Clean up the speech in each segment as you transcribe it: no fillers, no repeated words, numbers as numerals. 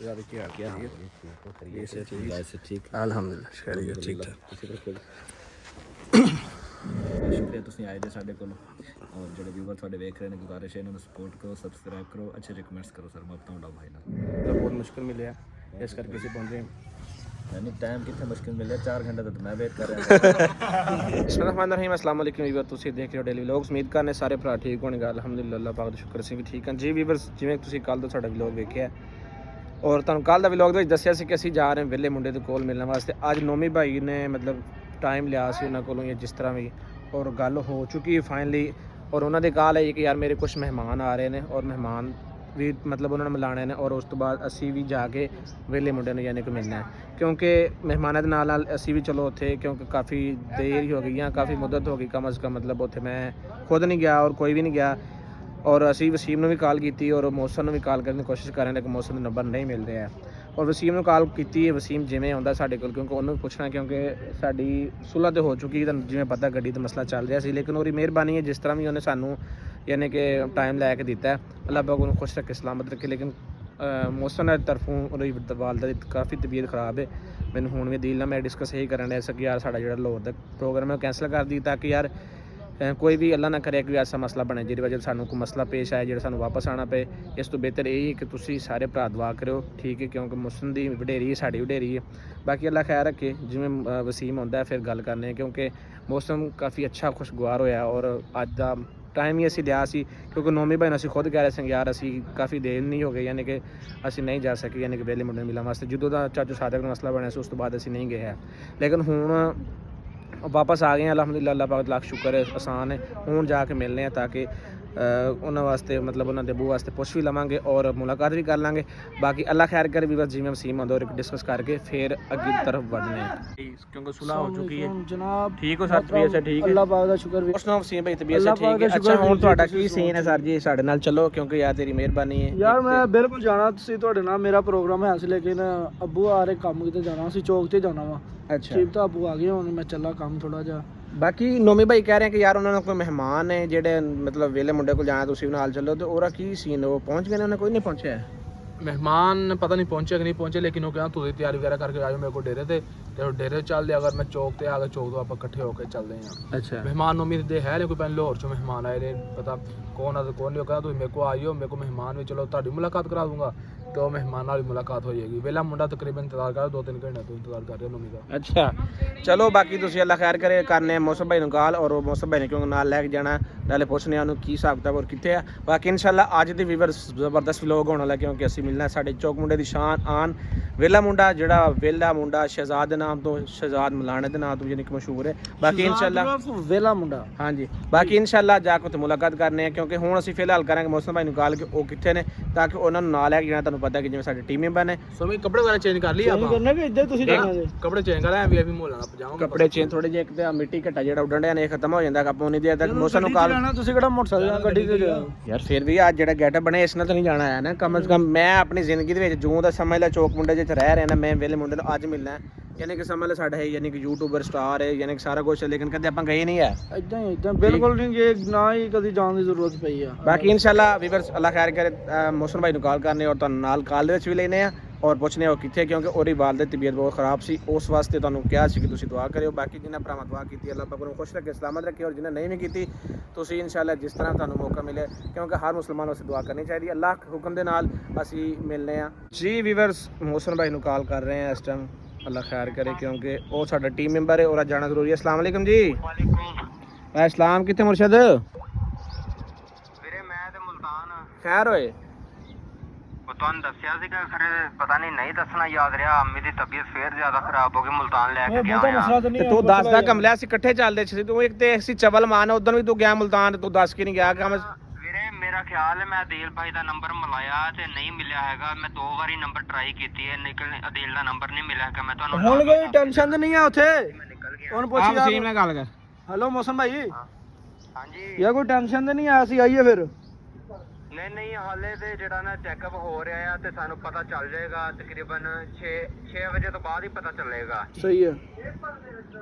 यार क्या ये से ठीक अल्हम्दुलिल्लाह खैरियत ठीक ठाक शुक्रिया तुसीं आए जे साडे कोल और ਜਿਹੜੇ व्यूअर ਤੁਹਾਡੇ ਵੇਖ ਰਹੇ ਨੇ ਗੁਜ਼ਾਰਿਸ਼ ਹੈ ਇਹਨਾਂ ਨੂੰ ਸਪੋਰਟ ਕਰੋ ਸਬਸਕ੍ਰਾਈਬ ਕਰੋ ਅੱਛੇ ਕਮੈਂਟਸ ਕਰੋ ਸਰ ਮੈਂ ਤੁਹਾਡਾ ਭਾਈ ਨਾਲ ਬਹੁਤ ਮੁਸ਼ਕਿਲ ਮਿਲਿਆ ਇਸ ਕਰਕੇ ਅਸੀਂ ਪਹੁੰਚੇ यानी टाइम कितने मुश्किल मिल रहा 4 घंटे तो मैं वेट कर रहा बिस्मिल्लाहिर्रहमानिर्रहीम अस्सलाम वालेकुम व्यूअर ਤੁਸੀਂ ਦੇਖ ਰਹੇ ਹੋ ਡੇਲੀ ਵਲੌਗਸ ਉਮੀਦ ਕਰਨੇ ਸਾਰੇ ਭਰਾ ਠੀਕ ਹੋਣਗੇ ਅਲਹਮਦੁਲਿल्लाह ਅੱਲਾਹ ਪਾਕ ਦਾ ਸ਼ੁਕਰ ਅਸੀਂ ਵੀ ਠੀਕ ਹਾਂ ਜੀ ਵੀਵਰਸ ਜਿਵੇਂ ਤੁਸੀਂ ਕੱਲ ਤੋਂ ਸਾਡਾ ਵਲੌਗ ਵੇਖਿਆ ਔਰ ਤੁਹਾਨੂੰ ਕੱਲ ਦਾ ਵਲੌਗ ਦੇ ਵਿੱਚ ਦੱਸਿਆ ਸੀ ਕਿ ਅਸੀਂ ਜਾ ਰਹੇ ਹਾਂ ਵਿਹਲੇ ਮੁੰਡੇ ਦੇ ਕੋਲ ਮਿਲਣ ਵਾਸਤੇ ਅੱਜ ਨੋਮੀ ਭਾਈ ਨੇ ਮਤਲਬ ਟਾਈਮ ਲਿਆ ਸੀ ਉਹਨਾਂ ਕੋਲੋਂ ਜਾਂ ਜਿਸ ਤਰ੍ਹਾਂ ਵੀ ਔਰ ਗੱਲ ਹੋ ਚੁੱਕੀ ਹੈ ਫਾਈਨਲੀ ਔਰ ਉਹਨਾਂ ਦੇ ਕਾਲ ਹੈ ਕਿ ਯਾਰ ਮੇਰੇ ਕੁਝ ਮਹਿਮਾਨ ਆ ਰਹੇ ਨੇ ਔਰ ਮਹਿਮਾਨ ਵੀ ਮਤਲਬ ਉਹਨਾਂ ਨੂੰ ਮਿਲਾਣੇ ਨੇ ਔਰ ਉਸ ਤੋਂ ਬਾਅਦ ਅਸੀਂ ਵੀ ਜਾ ਕੇ ਵਿਹਲੇ ਮੁੰਡੇ ਨੂੰ ਯਾਨੀ ਕਿ ਮਿਲਣਾ ਕਿਉਂਕਿ ਮਹਿਮਾਨਾਂ ਦੇ ਨਾਲ ਅਸੀਂ ਵੀ ਚਲੋ ਉੱਥੇ ਕਿਉਂਕਿ ਕਾਫੀ ਦੇਰ ਹੀ ਹੋ ਗਈ ਜਾਂ ਕਾਫੀ ਮੁੱਦਤ ਹੋ ਗਈ ਕਮ ਅਜ਼ ਕਮ ਮਤਲਬ ਉੱਥੇ ਮੈਂ ਖੁਦ ਨਹੀਂ ਗਿਆ ਔਰ ਕੋਈ ਵੀ ਨਹੀਂ ਗਿਆ ਔਰ ਅਸੀਂ ਵਸੀਮ ਨੂੰ ਵੀ ਕਾਲ ਕੀਤੀ ਔਰ ਮੌਸਮ ਨੂੰ ਵੀ ਕਾਲ ਕਰਨ ਦੀ ਕੋਸ਼ਿਸ਼ ਕਰ ਰਹੇ ਨੇ ਕਿ ਮੌਸਮ ਦਾ ਨੰਬਰ ਨਹੀਂ ਮਿਲ ਰਿਹਾ ਔਰ ਵਸੀਮ ਨੂੰ ਕਾਲ ਕੀਤੀ ਹੈ ਵਸੀਮ ਜਿਵੇਂ ਆਉਂਦਾ ਸਾਡੇ ਕੋਲ ਕਿਉਂਕਿ ਉਹਨੂੰ ਵੀ ਪੁੱਛਣਾ ਕਿਉਂਕਿ ਸਾਡੀ ਸੁਲ੍ਹਾ ਤੇ ਹੋ ਚੁੱਕੀ ਤੁਹਾਨੂੰ ਜਿਵੇਂ ਪਤਾ ਗੱਡੀ ਦਾ ਮਸਲਾ ਚੱਲ ਰਿਹਾ ਸੀ ਲੇਕਿਨ ਉਹਦੀ ਮਿਹਰਬਾਨੀ ਹੈ ਜਿਸ ਤਰ੍ਹਾਂ ਵੀ ਉਹਨੇ ਸਾਨੂੰ यानी कि टाइम लैके दिता है अल्लाह पाक उन्हें खुश रखे सलामत रखे लेकिन मौसम तरफों वालदा की काफ़ी तबीयत ख़राब है मैंने हूँ भी दिल ना मैं डिस्कस यही करने कि यार साढ़ा जो लाहौर का प्रोग्राम है कैंसल कर दी ताकि यार कोई भी अल्लाह ना करे कि ऐसा मसला बने जिस वजह सानू कोई मसला पेश आए जो सानू वापस आना पे इस तो बेहतर यही है कि तुसी सारे भरा दुआ करो ठीक है क्योंकि मौसम की वडेरी है साड़ी वडेरी है बाकी अल्लाह खैर रखे जिवें वसीम होंदा है फिर गल करने क्योंकि मौसम काफ़ी अच्छा खुशगवार होया और अज का टाइम ही असी लिया सी क्योंकि नौमी भाई असी खुद कह रहे थे यार असी काफ़ी देर नहीं हो गई यानी कि असी नहीं जा सके यानी कि वेले मुंडे मिलने वास्ते जो चाचू सादक का मसला बनया उस तो बाद असी नहीं गए हैं लेकिन हुण वापस आ गए हैं अल्हम्दुलिल्लाह अल्लाह पाक लाख शुक्र है आसान है हुण जाके मिलने हैं ताकि उन्होंने वास्ते मतलब उन्होंने बू वास्ते पुछ भी लवांगे और मुलाकात भी कर लाँगे बाकी अल्लाह खैर करे भी बस जिमें वसीम आंदा और डिस्कस करके फिर अगे तरफ बढ़ने क्योंकि सुलह हो चुकी है जनाब ठीक हो सर तबीयत से ठीक है अल्लाह पाक दा शुक्र भी उसना वसीम भाई तबीयत से ठीक है अच्छा हुण ਤੁਹਾਡਾ ਕੀ सीन है सर जी ਸਾਡੇ ਨਾਲ चलो क्योंकि यार तेरी मेहरबानी है यार मैं बिल्कुल जाना ਤੁਸੀਂ ਤੁਹਾਡੇ ਨਾਲ ਮੇਰਾ ਪ੍ਰੋਗਰਾਮ ਹੈ ਸੀ ਲੇਕਿਨ ਅੱਬੂ ਆ ਰਹੇ ਕੰਮ ਕਿਤੇ ਜਾਣਾ ਸੀ ਚੌਕ ਤੇ ਜਾਣਾ ਵਾ अच्छा ਠੀਕ ਤਾਂ ਅੱਬੂ ਆ ਗਏ ਹੁਣ ਮੈਂ ਚੱਲਾ ਕੰਮ ਥੋੜਾ ਜਿਹਾ ਬਾਕੀ ਨੋਮੀ ਭਾਈ ਕਹਿ ਰਹੇ ਕਿ ਯਾਰ ਉਹਨਾਂ ਨੂੰ ਕੋਈ ਮਹਿਮਾਨ ਨੇ ਜਿਹੜੇ ਮਤਲਬ ਵੇਲੇ ਮੁੰਡੇ ਕੋਲ ਜਾਣਾ ਤੁਸੀਂ ਨਾਲ ਚੱਲੋ ਤੇ ਉਹਦਾ ਕੀ ਸੀਨ ਉਹ ਪਹੁੰਚ ਗਏ ਨੇ ਉਹਨੇ ਕੋਈ ਨਹੀਂ ਪਹੁੰਚਿਆ ਮਹਿਮਾਨ ਪਤਾ ਨਹੀਂ ਪਹੁੰਚਿਆ ਕਿ ਨਹੀਂ ਪਹੁੰਚੇ ਲੇਕਿਨ ਉਹ ਕਹਿੰਦਾ ਤੁਸੀਂ ਤਿਆਰੀ ਵਗੈਰਾ ਕਰਕੇ ਆਜੋ ਮੇਰੇ ਕੋਲ ਡੇਰੇ ਤੇ ਡੇਰੇ ਚੱਲਦੇ ਅਗਰ ਮੈਂ ਚੌਕ ਤੇ ਆ ਗਿਆ ਚੌਕ ਤੋਂ ਆਪਾਂ ਇਕੱਠੇ ਹੋ ਕੇ ਚੱਲਦੇ ਹਾਂ ਅੱਛਾ ਮਹਿਮਾਨ ਉਮੀਦ ਦੇ ਹੈ ਕੋਈ ਪਹਿਲਾਂ ਲਾਹੌਰ ਚੋਂ ਮਹਿਮਾਨ ਆਏ ਨੇ ਪਤਾ ਕੌਣ ਆ ਤੇ ਕੌਣ ਨਹੀਂ ਉਹ ਕਹਿੰਦਾ ਤੁਸੀਂ ਮੇਰੇ ਕੋਲ ਆਇਓ ਮੇਰੇ ਕੋਲ ਮਹਿਮਾਨ ਵੀ ਚਲੋ ਤੁਹਾਡੀ ਮੁਲਾਕਾਤ ਕਰਾ ਦੂੰਗਾ तो मेहमान वाली मुलाकात हो जाएगी वेला मुंडा तकरीबन इंतजार कर 2-3 घंटे तो इंतजार कर रहे नोमी का अच्छा चलो बाकी तुसी अल्लाह खैर करे करने मौसम भाई काल और मौसम भाई ने क्योंकि नाल लैके जाना नाले पुछने उन्होंने की हिसाब किताब और कितने है बाकी इंशाल्लाह अज दे व्यूअर जबरदस्त व्लॉग होने वाला क्योंकि असीं मिलना साडे चौक मुंडे दी शान आन वेला मुंडा जिहड़ा वेला मुंडा शहजाद दे नाम तो शहजाद मलाने दे नाम तो यानी कि मशहूर है बाकी इंशाल्लाह वेला मुंडा हाँ जी बाकी इंशाल्लाह जाके उत्थे मुलाकात करने क्योंकि हुण असीं फिलहाल करांगे मौसम भाई काल कि ਉਹ ਕਿੱਥੇ ਨੇ ਤਾਂ ਕਿ ਉਹਨਾਂ ਨੂੰ ਨਾਲ ਲੈ ਕੇ ਜਾਣਾ ਤੁਹਾਨੂੰ ਪਤਾ ਕਿ ਜਿਵੇਂ ਸਾਡੇ ਟੀਮ ਮੈਂਬਰ ਨੇ ਸੋ ਮੈਂ ਕੱਪੜੇ ਵਗੈਰਾ ਚੇਂਜ ਕਰ ਲਈ ਆਪਾਂ ਕਰਨਾ ਕਿ ਇੱਦਾਂ ਤੁਸੀਂ ਜਾਣਾ ਜੇ ਕੱਪੜੇ ਚੇਂਜ ਕਰ ਆਏ ਵੀ ਮੋਲ ਨਾਲ ਪਜਾਮਾ ਕੱਪੜੇ ਚੇਂਜ ਥੋੜੇ ਜਿਹੇ ਇੱਕ ਤੇ ਮਿੱਟੀ ਘਟਾ ਜਿਹੜਾ ਉੱਡਣ ਡਿਆ ਨੇ ਇਹ ਖਤਮ ਹੋ ਜਾਂਦਾ ਆਪਾਂ ਉਨੀ ਦੇਰ ਤੱਕ ਮੌਸਮ ਨੂੰ ਕਾਲ ਤੁਸੀਂ ਕਿਹੜਾ ਮੋਟਰਸਾਈਕਲ ਨਾਲ ਗੱਡੀ ਤੇ ਜਾਓ ਯਾਰ ਫਿਰ ਵੀ ਅੱਜ ਜਿਹੜਾ ਗੈਟਅਪ ਬਣੇ ਇਸ ਨਾਲ ਤਾਂ ਨਹੀਂ ਜਾਣਾ ਆਇਆ ਨਾ ਕਮ ਸੇ ਕਮ ਮੈਂ ਆਪਣੀ ਜ਼ਿੰਦਗੀ ਦੇ ਵਿੱਚ ਜੂੰ ਦਾ ਸਮਝ ਲੈ ਚੌਕ ਮੁੰਡੇ ਜਿੱਥੇ ਰਹਿ ਰਹੇ ਨਾ ਮੈਂ ਵੇਲੇ ਮੁੰਡੇ ਨੂੰ ਅੱਜ ਮਿਲਣਾ यानी कि समझ लो साढ़ा है यानी कि यूट्यूबर स्टार है यानी कि सारा कुछ है लेकिन कदे ਆਪਾਂ ਗਏ ਨਹੀਂ ਹੈ ਇਦਾਂ ਹੀ ਇਦਾਂ ਬਿਲਕੁਲ ਨਹੀਂ ਗਏ ਨਾ ਹੀ ਕਦੀ ਜਾਣ ਦੀ ਜ਼ਰੂਰਤ ਪਈ ਆ ਬਾਕੀ ਇਨਸ਼ਾਅੱਲਾ ਵੀਵਰਸ ਅੱਲਾਹ ਖੈਰ ਕਰੇ ਮੌਸਮ ਭਾਈ ਨੂੰ ਕਾਲ ਕਰਨੇ ਔਰ ਤੁਹਾਨੂੰ ਨਾਲ ਕਾਲ ਦੇ ਵਿੱਚ ਵੀ ਲੈਨੇ ਆ ਔਰ ਪੁੱਛਨੇ ਉਹ ਕਿੱਥੇ ਕਿਉਂਕਿ ਉਹਦੀ ਵਾਲਦੇ ਦੀ ਤਬੀਅਤ ਬਹੁਤ ਖਰਾਬ ਸੀ ਉਸ ਵਾਸਤੇ ਤੁਹਾਨੂੰ ਕਿਹਾ ਸੀ ਕਿ ਤੁਸੀਂ ਦੁਆ ਕਰਿਓ ਬਾਕੀ ਜਿਨ੍ਹਾਂ ਭਰਾਵਾਂ ਦੁਆ ਕੀਤੀ ਅੱਲਾਹ ਪਾਕ ਨੂੰ ਖੁਸ਼ ਰੱਖੇ ਸਲਾਮਤ ਰੱਖੇ ਔਰ ਜਿਨ੍ਹਾਂ ਨਹੀਂ ਵੀ ਕੀਤੀ ਤੁਸੀਂ ਇਨਸ਼ਾਅੱਲਾ ਜਿਸ ਤਰ੍ਹਾਂ ਤੁਹਾਨੂੰ ਮੌਕਾ ਮਿਲੇ ਕਿਉਂਕਿ ਹਰ ਮੁਸਲਮਾਨ ਵਾਸਤੇ ਦੁਆ ਕਰਨੀ ਚਾਹੀਦੀ ਅੱਲਾਹ ਹੁਕਮ ਦੇ ਨਾਲ ਅਸੀਂ ਮਿਲਨੇ ਆ ਜੀ ਵੀਵਰਸ ਮੌਸਮ ਭਾਈ ਨੂੰ ਕਾਲ ਕਰ ਰਹੇ ਆ ਇਸ ਟਾਈਮ अल्लाह खैर करे क्योंकि वो साडा टीम मेंबर है और जाना जरूरी है अस्सलाम वालेकुम जी वालेकुम अस्सलाम कितने मुर्शद ਵੀਰੇ ਮੈਂ ਤੇ ਮੁਲਤਾਨ खैर होए ਉਹ ਤੁਹਾਨੂੰ ਦੱਸਿਆ ਸੀਗਾ ਫਿਰ ਪਤਾ ਨਹੀਂ ਦੱਸਣਾ ਯਾਦ ਰਿਹਾ ਅੰਮੀ ਦੀ ਤਬੀਅਤ ਫੇਰ ਜ਼ਿਆਦਾ ਖਰਾਬ ਹੋ ਗਈ ਮੁਲਤਾਨ ਲੈ ਕੇ ਗਿਆ ਆ ਤੇ ਤੂੰ ਦੱਸ ਦਾ ਕਮਲਿਆ ਅਸੀਂ ਇਕੱਠੇ ਚੱਲਦੇ ਸੀ ਤੂੰ ਇੱਕ ਤੇ ਅਸੀਂ ਚਵਲ ਮਾਨ ਉਦੋਂ ਵੀ ਤੂੰ ਗਿਆ ਮੁਲਤਾਨ ਤੂੰ ਦੱਸ ਕੇ ਨਹੀਂ ਗਿਆ ਕੰਮ ਵੀਰੇ ਮੇਰਾ ਖਿਆਲ ਹੈ ਮੈਂ ਅਦੀਲ ਭਾਈ ਦਾ ਨੰਬਰ ਮਿਲਾਇਆ ਤੇ ਨਹੀਂ ਮਿਲਿਆ ਹੈਗਾ ਮੈਂ 2 ਵਾਰੀ ਨੰਬਰ ਟਰਾਈ ਕੀਤੀ ਹੈ ਅਦੀਲ ਦਾ ਨੰਬਰ ਨਹੀਂ ਮਿਲਿਆ ਹੈਗਾ ਮੈਂ ਤੁਹਾਨੂੰ ਹੁਣ ਕੋਈ ਟੈਨਸ਼ਨ ਤੇ ਨਹੀਂ ਆ ਉੱਥੇ ਹੁਣ ਪੁੱਛ ਆਪ ਵਸੀਮ ਨਾਲ ਗੱਲ ਕਰ ਹੈਲੋ ਮੌਸਮ ਭਾਈ ਹਾਂਜੀ ਯਾਰ ਕੋਈ ਟੈਨਸ਼ਨ ਤੇ ਨਹੀਂ ਆ ਅਸੀਂ ਆਈਏ ਫਿਰ ਨਹੀਂ ਹਾਲੇ ਤੇ ਜਿਹੜਾ ਨਾ ਚੈੱਕਅਪ ਹੋ ਰਿਹਾ ਆ ਤੇ ਸਾਨੂੰ ਪਤਾ ਚੱਲ ਜਾਏਗਾ ਤਕਰੀਬਨ 6 ਵਜੇ ਤੋਂ ਬਾਅਦ ਹੀ ਪਤਾ ਚੱਲੇਗਾ। ਸਹੀ ਹੈ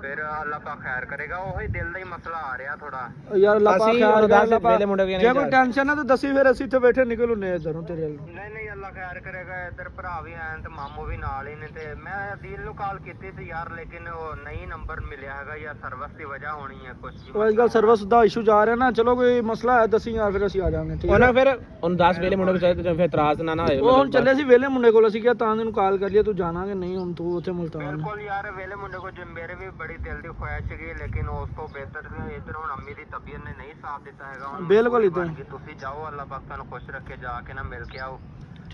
ਫਿਰ ਅੱਲਾਹ ਪਾਕ ਖੈਰ ਕਰੇਗਾ। ਉਹੀ ਦਿਲ ਦਾ ਹੀ ਮਸਲਾ ਆ ਰਿਹਾ ਥੋੜਾ। ਯਾਰ ਅੱਲਾਹ ਪਾਕ ਖੈਰ ਕਰੇ, ਅੱਲਾਹ ਪਾਕ ਮੁੰਡੇ ਜੇ ਕੋਈ ਟੈਨਸ਼ਨ ਹੈ ਤਾਂ ਦੱਸੀ, ਫਿਰ ਅਸੀਂ ਇੱਥੇ ਬੈਠੇ ਨਿਕਲ ਹੁੰਨੇ ਇਧਰੋਂ ਤੇਰੇ ਵੱਲ। ਨਹੀਂ ਅੱਲਾਹ ਖੈਰ ਕਰੇਗਾ। ਇੱਧਰ ਭਰਾ ਵੀ ਆਏ ਤੇ ਮਾਮੂ ਵੀ ਨਾਲ ਹੀ ਨੇ ਤੇ ਮੈਂ ਅਦੀਲ ਨੂੰ ਕਾਲ ਕੀਤੀ ਸੀ ਯਾਰ, ਲੇਕਿਨ ਉਹ ਨਹੀਂ ਨੰਬਰ ਮਿਲਿਆ ਹੈਗਾ ਜਾਂ ਸਰਵਿਸ ਦੀ ਵਜ੍ਹਾ ਹੋਣੀ ਹੈ ਕੁਝ। ਉਹ ਅੱਜ ਕੱਲ ਸਰਵਿਸ ਦਾ ਇਸ਼ੂ ਜਾ ਰਿਹਾ ਨਾ। ਚਲੋ ਕੋਈ ਮਸਲਾ ਹੈ ਦੱਸੀ ਯਾਰ, ਫਿਰ ਅਸੀਂ ਆ ਜਾਵਾਂਗੇ। ਠੀਕ ਹੈ ਫਿਰ ਹੁਣ 10 ਵੇਲੇ ਮੁੰਡੇ ਕੋਲ ਚਾਹੀਦੇ ਤੇ ਫਿਰ ਇਤਰਾਜ਼ ਨਾ ਹੋਏ। ਉਹ ਹੁਣ ਚੱਲੇ ਸੀ ਵੇਲੇ ਮੁੰਡੇ ਕੋਲ, ਅਸੀਂ ਕਿਹਾ ਤਾਂ ਤੈਨੂੰ ਕਾਲ ਕਰ ਲਿਆ, ਤੂੰ ਜਾਣਾ ਕਿ ਨਹੀਂ ਹੁਣ ਤੂੰ ਉੱਥੇ ਮੁਲਤਾਨ। ਬਿਲਕੁਲ ਯਾਰ ਵੇਲੇ ਮੁੰਡੇ ਕੋਲ ਮੇਰੇ ਵੀ ਬੜੀ ਦਿਲ ਦੀ ਖੁਆਇਸ਼ ਸੀਗੀ, ਲੇਕਿਨ ਉਸ ਤੋਂ ਬਿਹਤਰ ਇੱਧਰ ਹੁਣ ਅੰਮੀ ਦੀ ਤਬੀਅਤ ਨੇ ਨਹੀਂ ਸਾਥ ਦਿੱਤਾ ਹੈਗਾ। ਹੁਣ ਬਿਲਕੁਲ ਇੱਦਾਂ ਤੁਸੀਂ ਜਾਓ, ਅੱਲਾਹ ਪਾਕ ਤੁਹਾਨੂੰ ਖੁਸ਼ ਰੱਖੇ, ਜਾ ਕੇ ਨਾ ਮਿਲ ਕੇ ਆਓ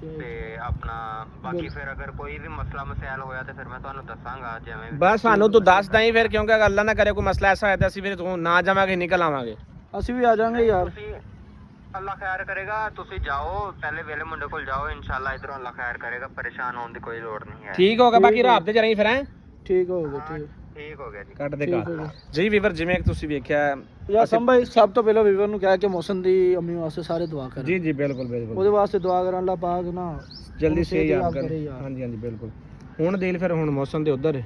ਤੇ ਆਪਣਾ ਬਾਕੀ ਫਿਰ ਅਗਰ ਕੋਈ ਵੀ ਮਸਲਾ ਮਸੈਲ ਹੋਇਆ ਤੇ ਫਿਰ ਮੈਂ ਤੁਹਾਨੂੰ ਦੱਸਾਂਗਾ ਜਿਵੇਂ ਵੀ। ਬਸ ਸਾਨੂੰ ਤੂੰ ਦੱਸ ਦਈ ਫਿਰ, ਕਿਉਂਕਿ ਅगर ਅੱਲਾ ਨਾ ਕਰੇ ਕੋਈ ਮਸਲਾ ਐਸਾ ਹੋਇਆ ਤਾਂ ਅਸੀਂ ਫਿਰ ਤੂੰ ਨਾ ਜਾਵਾਂਗੇ, ਨਿਕਲ ਆਵਾਂਗੇ। ਅਸੀਂ ਵੀ ਆ ਜਾਵਾਂਗੇ ਯਾਰ। ਤੁਸੀਂ ਅੱਲਾਹ ਖੈਰ ਕਰੇਗਾ, ਤੁਸੀਂ ਜਾਓ ਪਹਿਲੇ ਵੇਲੇ ਮੁੰਡੇ ਕੋਲ ਜਾਓ, ਇਨਸ਼ਾਅੱਲਾ ਇਧਰੋਂ ਅੱਲਾਹ ਖੈਰ ਕਰੇਗਾ, ਪਰੇਸ਼ਾਨ ਹੋਣ ਦੀ ਕੋਈ ਲੋੜ ਨਹੀਂ ਹੈ। ਠੀਕ ਹੋਗਾ, ਬਾਕੀ ਰਾਤ ਤੇ ਜਰਾਈ ਫਿਰ ਹੈ। ਠੀਕ ਹੋ ਗਿਆ, ਠੀਕ ਹੋ ਗਿਆ ਜੀ। ਕੱਟ ਦੇ ਕਾ ਜੀ ਵੀਵਰ, ਜਿਵੇਂ ਕਿ ਤੁਸੀਂ ਵੇਖਿਆ ਯਾਰ ਸੰਭਾਈ ਸਭ ਤੋਂ ਪਹਿਲਾਂ ਵੀਵਰ ਨੂੰ ਕਿਹਾ ਕਿ ਮੌਸਮ ਦੀ ਅੰਮੀ ਵਾਸਤੇ ਸਾਰੇ ਦੁਆ ਕਰਨ। ਜੀ ਜੀ ਬਿਲਕੁਲ ਬਿਲਕੁਲ, ਉਹਦੇ ਵਾਸਤੇ ਦੁਆ ਕਰਨ, ਅੱਲਾਹ ਪਾਕ ਨਾ ਜਲਦੀ ਸੇ ਯਾਦ ਕਰੇ। ਹਾਂਜੀ ਹਾਂਜੀ ਬਿਲਕੁਲ। ਹੁਣ ਦਿਲ ਫਿਰ ਹੁਣ ਮੌਸਮ ਦੇ ਉਧਰ ਹੈ,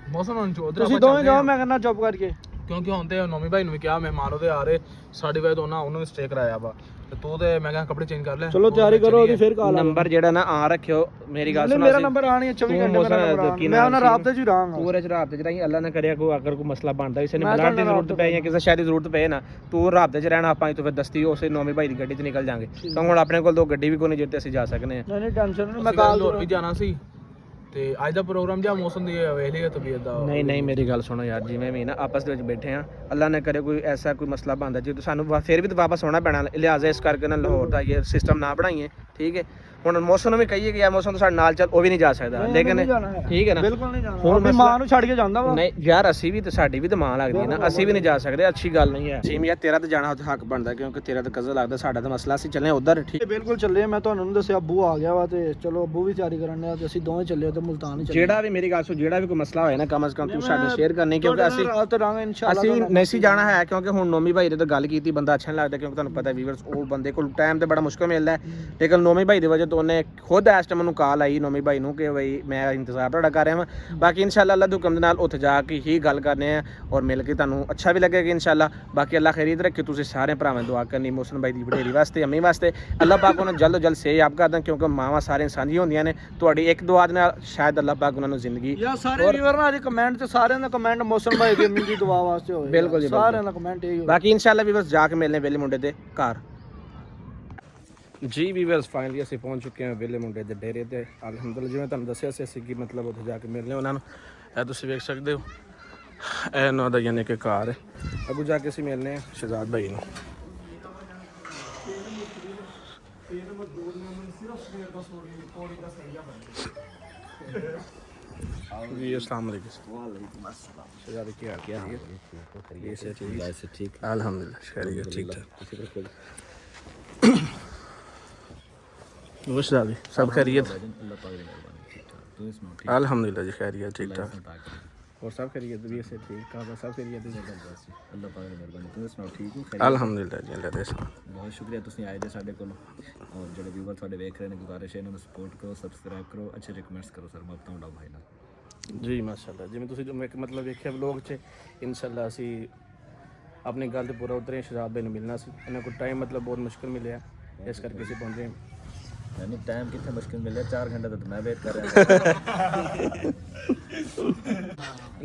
ਮੌਸਮ ਹੁਣ ਉਧਰ ਤੁਸੀਂ ਦੋਵੇਂ ਜਾਓ, ਮੈਂ ਕਹਿੰਦਾ ਚੁੱਪ ਕਰਕੇ, ਕਿਉਂਕਿ ਹੁਣ ਤੇ ਨੌਮੀ ਭਾਈ ਨੂੰ ਵੀ ਕਿਹਾ ਮਹਿਮਾਨ ਉਹਦੇ ਆ ਰਹੇ ਸਾਡੀ ਵਜ੍ਹਾ ਤੋਂ ਉਹਨੂੰ ਵੀ ਸਟੇ ਕਰਾਇਆ ਵਾ ਤੇ ਤੂੰ ਤੇ ਮੈਂ ਕਿਹਾ ਕੱਪੜੇ ਚੇਂਜ ਕਰ ਲੈ। ਚਲੋ ਤਿਆਰੀ ਕਰੋ, ਉਹਦੀ ਫਿਰ ਕਾਲ ਨੰਬਰ ਜਿਹੜਾ ਨਾ ਆ ਰੱਖਿਓ, ਮੇਰੀ ਗੱਲ ਸੁਣੋ। ਮੇਰਾ ਨੰਬਰ ਆਣੀ 24 ਘੰਟੇ ਮੈਂ ਉਹਨਾਂ ਰਾਬਤੇ ਚ ਹੀ ਰਹਾਂਗਾ ਪੂਰੇ ਚ ਰਾਬਤੇ ਚ ਰਹੀ। ਅੱਲਾ ਨਾ ਕਰਿਆ ਕੋਈ ਅਗਰ ਕੋਈ ਮਸਲਾ ਬਣਦਾ, ਕਿਸੇ ਨੇ ਬੁਲਾਉਣ ਦੀ ਜ਼ਰੂਰਤ ਪਏ ਜਾਂ ਕਿਸੇ ਸ਼ਾਇਦ ਜ਼ਰੂਰਤ ਪਏ ਨਾ, ਤੂੰ ਰਾਬਤੇ ਚ ਰਹਿਣਾ, ਆਪਾਂ ਤੋਂ ਫਿਰ ਦਸਤੀ ਉਸੇ ਨੌਮੀ ਭਾਈ ਦੀ ਗੱਡੀ 'ਚ ਨਿਕਲ ਜਾਾਂਗੇ। ਕਿਉਂਕਿ ਹੁਣ ਆਪਣੇ ਕੋਲ 2 ਗੱਡੀ ਵੀ ਕੋਈ ਨਹੀਂ ਜਿੱਤੇ ਅਸੀਂ ਜਾ ਸਕਨੇ ਆ। ਨਹੀਂ ਟੈਨਸ਼ਨ ਨਹੀਂ, ਮੈਂ ਕਾਲ ਹੋਰ ਵੀ ਜਾਣਾ ਸੀ ਤੇ ਅੱਜ ਦਾ ਪ੍ਰੋਗਰਾਮ ਜਾਂ ਮੌਸਮ ਦੀ ਵੇਖ ਲਈ ਤਬੀਅਤ ਦਾ। ਨਹੀਂ ਮੇਰੀ ਗੱਲ ਸੁਣੋ ਯਾਰ, ਜਿਵੇਂ ਵੀ ਨਾ ਆਪਸ ਦੇ ਵਿੱਚ ਬੈਠੇ ਆ, ਅੱਲਾ ਨਾ ਕਰੇ ਕੋਈ ਐਸਾ ਕੋਈ ਮਸਲਾ ਬਣਦਾ ਜੇ ਸਾਨੂੰ ਫਿਰ ਵੀ ਤਾਂ ਵਾਪਸ ਆਉਣਾ ਪੈਣਾ, ਲਿਹਾਜ਼ਾ ਇਸ ਕਰਕੇ ਨਾ ਲਾਹੌਰ ਦਾ ਇਹ ਸਿਸਟਮ ਨਾ ਬਣਾਈਏ। ਠੀਕ ਹੈ, ਹੁਣ ਮੌਸਮ ਨੂੰ ਵੀ ਕਹੀਏ ਕਿ ਯਾਰ ਮੌਸਮ ਤੋਂ ਸਾਡੇ ਨਾਲ ਚੱਲ, ਉਹ ਵੀ ਨਹੀਂ ਜਾ ਸਕਦਾ। ਲੇਕਿਨ ਠੀਕ ਹੈ ਨਾ, ਬਿਲਕੁਲ ਨਹੀਂ ਜਾਣਾ। ਹੁਣ ਮਾਂ ਨੂੰ ਛੱਡ ਕੇ ਜਾਂਦਾ ਵਾ। ਨਹੀਂ ਯਾਰ, ਅਸੀਂ ਵੀ ਤੇ ਸਾਡੀ ਵੀ ਤਾਂ ਮਾਂ ਲੱਗਦੀ ਹੈ ਨਾ, ਅਸੀਂ ਵੀ ਨਹੀਂ ਜਾ ਸਕਦੇ, ਅੱਛੀ ਗੱਲ ਨਹੀਂ ਹੈ। ਸੀਮ ਯਾਰ ਤੇਰਾ ਤਾਂ ਜਾਣਾ ਉੱਥੇ ਹੱਕ ਬਣਦਾ, ਕਿਉਂਕਿ ਤੇਰਾ ਤਾਂ ਕਜ਼ਨ ਲੱਗਦਾ, ਸਾਡਾ ਤਾਂ ਮਸਲਾ ਅਸੀਂ ਚੱਲੇ ਉਧਰ। ਠੀਕ ਬਿਲਕੁਲ ਚੱਲੇ, ਮੈਂ ਤੁਹਾਨੂੰ ਦੱਸਿਆ ਅੱਬੂ ਆ ਗਿਆ ਵਾ ਤੇ ਚਲੋ ਅੱਬੂ ਵੀ ਤਿਆਰੀ ਕਰਨ ਡਿਆ ਤੇ ਅਸੀਂ ਦੋਵੇਂ ਚੱਲੇ ਤੇ ਮੁਲਤਾਨ ਹੀ ਚੱਲੇ। ਜਿਹੜਾ ਵੀ ਮੇਰੀ ਗੱਲ ਸੁਣ, ਜਿਹੜਾ ਵੀ ਕੋਈ ਮਸਲਾ ਹੋਏ ਨਾ, ਕਮ ਸੇ ਕਮ ਤੂੰ ਸਾਡੇ ਸ਼ੇਅਰ ਕਰਨੀ, ਕਿਉਂਕਿ ਅਸੀਂ ਰਾਤ ਰਾਂਗੇ ਇਨਸ਼ਾਅੱਲਾ। ਅਸੀਂ ਨਹੀਂ ਸੀ ਜਾਣਾ ਹੈ, ਕਿਉਂਕਿ ਹੁਣ ਨੌਮੀ ਭਾਈ ਨੇ ਤਾਂ ਗੱਲ ਕੀਤੀ, ਬੰਦਾ ਅੱਛਾ ਨਹੀਂ ਲੱਗਦਾ, ਕਿਉਂਕਿ ਤੁਹਾਨੂੰ ਪਤਾ ਵੀਵਰਸ ਉਹ ਬੰਦੇ ਕੋਲ ਟਾਈਮ ਤੇ ਬੜਾ ਮੁਸ਼ਕਲ ਮਿਲਦਾ ਹੈ। ਲੇਕਿਨ ਨੌਮੀ ਭਾਈ ਦੀ ਵਜ੍ਹਾ ਤੋਂ ਉਹਨੇ ਖੁਦ ਇਸ ਟਾਈਮ ਨੂੰ ਕਾਲ ਆਈ ਨੌਮੀ ਭਾਈ ਨੂੰ ਕਿ ਬਈ ਮੈਂ ਇੰਤਜ਼ਾਰ ਤੁਹਾਡਾ ਕਰ ਰਿਹਾ ਵਾਂ। ਬਾਕੀ ਇਨਸ਼ਾਅੱਲਾ ਅੱਲਾ ਦੇ ਹੁਕਮ ਦੇ ਨਾਲ ਉੱਥੇ ਜਾ ਕੇ ਹੀ ਗੱਲ ਕਰਨੇ ਆ ਔਰ ਮਿਲ ਕੇ ਤੁਹਾਨੂੰ ਅੱਛਾ ਵੀ ਲੱਗੇਗਾ ਇਨਸ਼ਾਅੱਲਾ। ਬਾਕੀ ਅੱਲਾ ਖੈਰੀਅਤ ਰੱਖੇ, ਤੁਸੀਂ ਸਾਰੇ ਭਰਾਵਾਂ ਦੁਆ ਕਰਨੀ ਮੋਹਸਨ ਭਾਈ ਦੀ ਵਡੇਰੀ ਵਾਸਤੇ, ਅੰਮੀ ਵਾਸਤੇ। ਅੱਲਾ ਪਾਕ ਉਹਨਾਂ ਜਲਦ ਤੋਂ ਜਲਦ ਸੇਹਯਾਬ ਕਰਦਾ, ਕਿਉਂਕਿ ਮਾਵਾਂ ਸਾਰੀਆਂ ਸਾਂਝੀਆਂ ਹੁੰਦੀਆਂ ਨੇ। ਤੁਹਾਡੀ ਇੱਕ ਦੁਆ ਦੇ ਨਾਲ ਸ਼ਾਇਦ ਅੱਲਾ ਪਾਕ ਉਹਨਾਂ ਨੂੰ ਜ਼ਿੰਦਗੀ। ਯਾਰ ਸਾਰੇ ਵੀਵਰ ਨਾਲ ਅੱਜ ਕਮੈਂਟ ਤੇ ਸਾਰਿਆਂ ਦਾ ਕਮੈਂਟ ਮੋਹਸਨ ਭਾਈ ਦੀ ਅੰਮੀ ਦੀ ਦੁਆ ਵਾਸਤੇ ਹੋਵੇ। ਬਿਲਕੁਲ ਜੀ, ਸਾਰਿਆਂ ਦਾ ਕਮੈਂਟ ਇਹੀ ਹੋਵੇ। ਬਾਕੀ ਇਨਸ਼ਾਅੱਲਾ ਵੀਵਰਸ ਜਾ ਕੇ ਮਿਲਨੇ ਵੇਲੇ ਮੁੰਡੇ ਦੇ ਘਰ। ਜੀ ਵੀਵਰਸ ਫਾਈਨਲੀ ਅਸੀਂ ਪਹੁੰਚ ਚੁੱਕੇ ਹਾਂ ਵੇਲੇ ਮੁੰਡੇ ਦੇ ਡੇਰੇ ਤੇ। ਅਲਹਮਦੁਲਿਲਾ ਜਿਵੇਂ ਤੁਹਾਨੂੰ ਦੱਸਿਆ ਸੀ ਅਸੀਂ ਕਿ ਮਤਲਬ ਉੱਥੇ ਜਾ ਕੇ ਮਿਲਨੇ ਉਹਨਾਂ ਨੂੰ। ਇਹ ਤੁਸੀਂ ਵੇਖ ਸਕਦੇ ਹੋ, ਇਹ ਉਹਨਾਂ ਦਾ ਯਾਨੀ ਕਿ ਘਰ ਹੈ। ਅੱਗੋਂ ਜਾ ਕੇ ਅਸੀਂ ਮਿਲਨੇ ਸ਼ਹਜ਼ਾਦ ਭਾਈ ਨੂੰ। जी अस्सलाम वालेकुम। शहजाद क्या हाल क्या है? ये से ठीक अल्हम्दुलिल्लाह खैरियत ठीक ठाक। वो शहजाद सब खैरियत? अल्हम्दुलिल्लाह जी खैरियत ठीक ठाक। और सब खैरियत भी से ठीक ठाक सब खैरियत अल्लाह पाक ਦੀ ਮਿਹਰਬਾਨੀ। ਤੁਸੀਂ ਸੁਣਾਓ ਠੀਕ ਹੋ? ਅਲਹਮਦੁਲਿਲਾ ਜੀ ਅੱਲਾਹ ਦੇ ਬਹੁਤ ਸ਼ੁਕਰੀਆ ਤੁਸੀਂ ਆਏ ਜੇ ਸਾਡੇ ਕੋਲ। ਔਰ ਜਿਹੜੇ ਵੀਵਰ ਤੁਹਾਡੇ ਵੇਖ ਰਹੇ ਨੇ, ਗੁਜ਼ਾਰਿਸ਼ ਹੈ ਇਹਨਾਂ ਨੂੰ ਸਪੋਰਟ ਕਰੋ, ਸਬਸਕ੍ਰਾਈਬ ਕਰੋ, ਅੱਛੇ ਜਿਹੇ ਕਮੈਂਟਸ ਕਰੋ ਸਰ। ਮੈਂ ਆਪਣਾ ਭਾਈ ਨਾਲ ਜੀ ਮਾਸ਼ਾਅੱਲਾ। ਜਿਵੇਂ ਤੁਸੀਂ ਮਤਲਬ ਵੇਖਿਆ ਵਲੋਗ 'ਚ, ਇਨਸ਼ਾਅੱਲਾ ਅਸੀਂ ਆਪਣੀ ਗੱਲ ਤੇ ਪੂਰਾ ਉਤਰੇ। ਸ਼ਹਜ਼ਾਦ ਭਾਈ ਨੂੰ ਮਿਲਣਾ ਸੀ, ਇਹਨਾਂ ਕੋਲ ਟਾਈਮ ਮਤਲਬ ਬਹੁਤ ਮੁਸ਼ਕਿਲ ਮਿਲਿਆ, ਇਸ ਕਰਕੇ ਅਸੀਂ ਪਹੁੰਚੇ। यानी टाइम कितने मुश्किल मिल रहा है, 4 घंटे तो मैं वेट कर रहा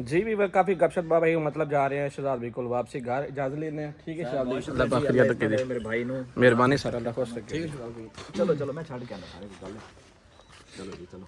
जी भी काफ़ी गपशप भाई मतलब जा रहे हैं शहजाद भाई को वापसी घर इजाज़त लेने हैं। ठीक है शहजाद भाई, मेरे भाई नो मेहरबानी सर, अल्लाह खुश रखे। चलो मैं छड़ के आना सारे, चलो जी चलो।